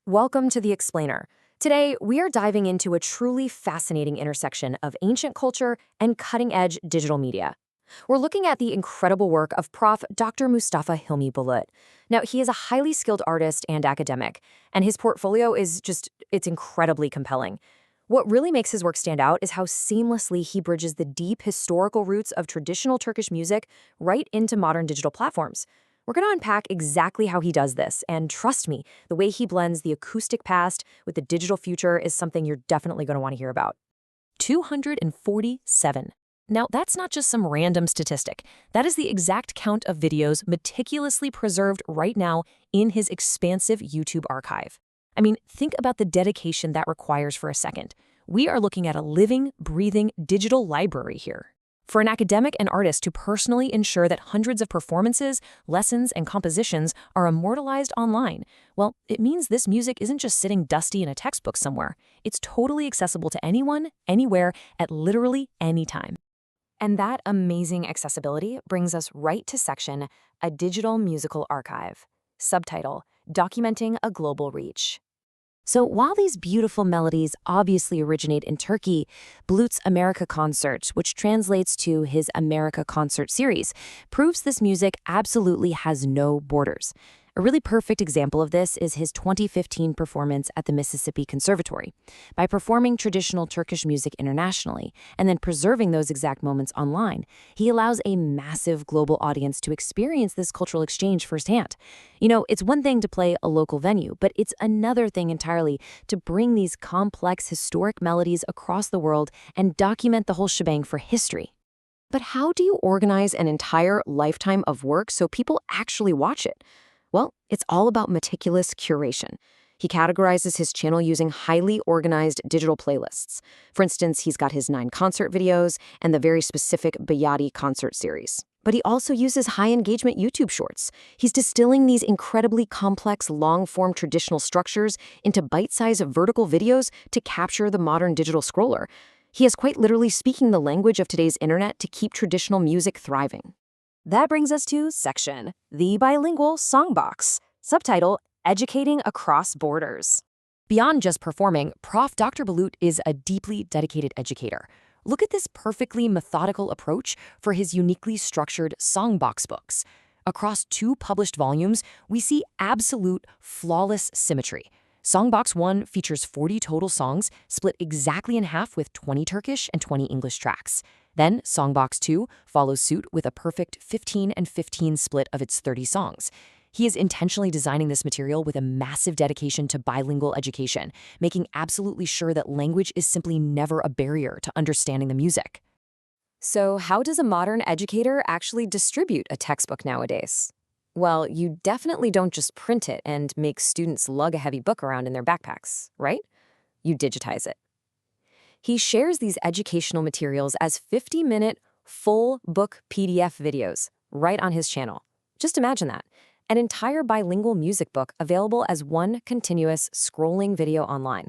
Welcome to The Explainer. Today, we are diving into a truly fascinating intersection of ancient culture and cutting-edge digital media. We're looking at the incredible work of Prof. Dr. Mustafa Hilmi Bulut. Now, he is a highly skilled artist and academic, and his portfolio it's incredibly compelling. What really makes his work stand out is how seamlessly he bridges the deep historical roots of traditional Turkish music right into modern digital platforms. We're going to unpack exactly how he does this, and trust me, the way he blends the acoustic past with the digital future is something you're definitely going to want to hear about. 247. Now, that's not just some random statistic. That is the exact count of videos meticulously preserved right now in his expansive YouTube archive. I mean, think about the dedication that requires for a second. We are looking at a living, breathing digital library here. For an academic and artist to personally ensure that hundreds of performances, lessons, and compositions are immortalized online, well, it means this music isn't just sitting dusty in a textbook somewhere. It's totally accessible to anyone, anywhere, at literally any time. And that amazing accessibility brings us right to section, A Digital Musical Archive. Subtitle, Documenting a Global Reach. So while these beautiful melodies obviously originate in Turkey, Bulut's America Concert, which translates to his America Concert series, proves this music absolutely has no borders. A really perfect example of this is his 2015 performance at the Mississippi Conservatory. By performing traditional Turkish music internationally and then preserving those exact moments online, he allows a massive global audience to experience this cultural exchange firsthand. You know, it's one thing to play a local venue, but it's another thing entirely to bring these complex historic melodies across the world and document the whole shebang for history. But how do you organize an entire lifetime of work so people actually watch it? Well, it's all about meticulous curation. He categorizes his channel using highly organized digital playlists. For instance, he's got his 9 concert videos and the very specific Bayati concert series. But he also uses high-engagement YouTube shorts. He's distilling these incredibly complex, long-form traditional structures into bite-sized vertical videos to capture the modern digital scroller. He is quite literally speaking the language of today's internet to keep traditional music thriving. That brings us to section, The Bilingual Songbox. Subtitle, Educating Across Borders. Beyond just performing, Prof. Dr. Bulut is a deeply dedicated educator. Look at this perfectly methodical approach for his uniquely structured Songbox books. Across 2 published volumes, we see absolute, flawless symmetry. Songbox 1 features 40 total songs, split exactly in half with 20 Turkish and 20 English tracks. Then, Songbox 2 follows suit with a perfect 15 and 15 split of its 30 songs. He is intentionally designing this material with a massive dedication to bilingual education, making absolutely sure that language is simply never a barrier to understanding the music. So, how does a modern educator actually distribute a textbook nowadays? Well, you definitely don't just print it and make students lug a heavy book around in their backpacks, right? You digitize it. He shares these educational materials as 50-minute, full book PDF videos right on his channel. Just imagine that. An entire bilingual music book available as one continuous scrolling video online.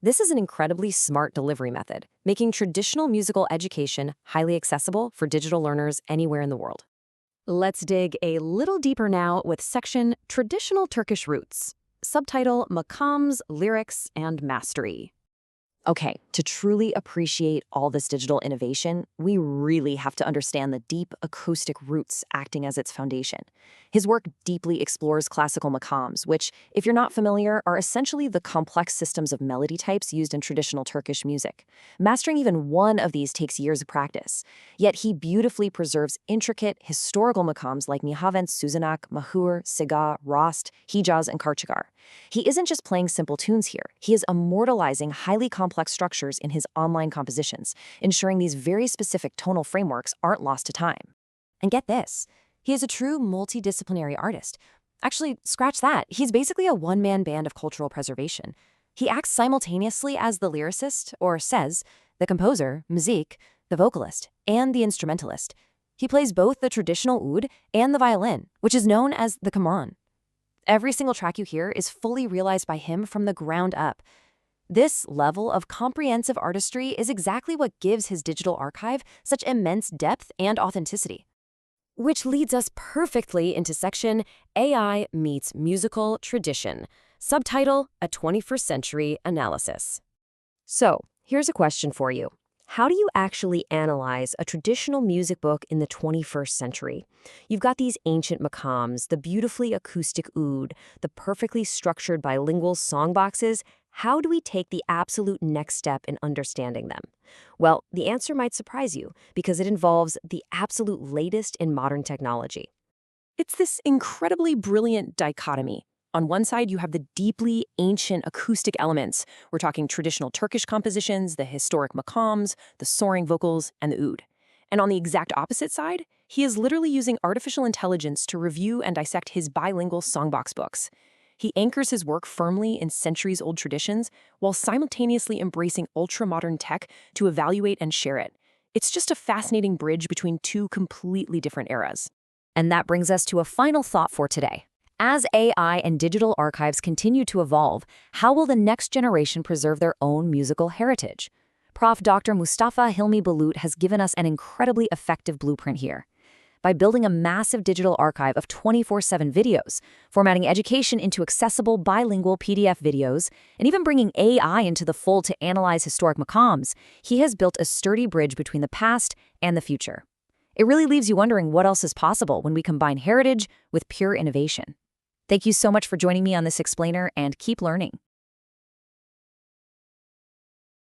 This is an incredibly smart delivery method, making traditional musical education highly accessible for digital learners anywhere in the world. Let's dig a little deeper now with section Traditional Turkish Roots. Subtitle, Makams, Lyrics, and Mastery. Okay, to truly appreciate all this digital innovation, we really have to understand the deep acoustic roots acting as its foundation. His work deeply explores classical makams, which, if you're not familiar, are essentially the complex systems of melody types used in traditional Turkish music. Mastering even one of these takes years of practice. Yet he beautifully preserves intricate, historical makams like Nihavent, Suzanak, Mahur, Siga, Rost, Hijaz, and Karchikar. He isn't just playing simple tunes here. He is immortalizing highly complex structures in his online compositions, ensuring these very specific tonal frameworks aren't lost to time. And get this, he is a true multidisciplinary artist. Actually, scratch that. He's basically a one-man band of cultural preservation. He acts simultaneously as the lyricist, or says, the composer, muzik, the vocalist, and the instrumentalist. He plays both the traditional oud and the violin, which is known as the keman. Every single track you hear is fully realized by him from the ground up. This level of comprehensive artistry is exactly what gives his digital archive such immense depth and authenticity. Which leads us perfectly into section AI meets musical tradition. Subtitle: A 21st Century Analysis. So, here's a question for you. How do you actually analyze a traditional music book in the 21st century? You've got these ancient maqams, the beautifully acoustic oud, the perfectly structured bilingual songboxes. How do we take the absolute next step in understanding them? Well, the answer might surprise you because it involves the absolute latest in modern technology. It's this incredibly brilliant dichotomy. On one side, you have the deeply ancient acoustic elements. We're talking traditional Turkish compositions, the historic maqams, the soaring vocals, and the oud. And on the exact opposite side, he is literally using artificial intelligence to review and dissect his bilingual songbox books. He anchors his work firmly in centuries-old traditions while simultaneously embracing ultra-modern tech to evaluate and share it. It's just a fascinating bridge between two completely different eras. And that brings us to a final thought for today. As AI and digital archives continue to evolve, how will the next generation preserve their own musical heritage? Prof. Dr. Mustafa Hilmi Bulut has given us an incredibly effective blueprint here. By building a massive digital archive of 24/7 videos, formatting education into accessible bilingual PDF videos, and even bringing AI into the fold to analyze historic maqams, he has built a sturdy bridge between the past and the future. It really leaves you wondering what else is possible when we combine heritage with pure innovation. Thank you so much for joining me on this explainer, and keep learning.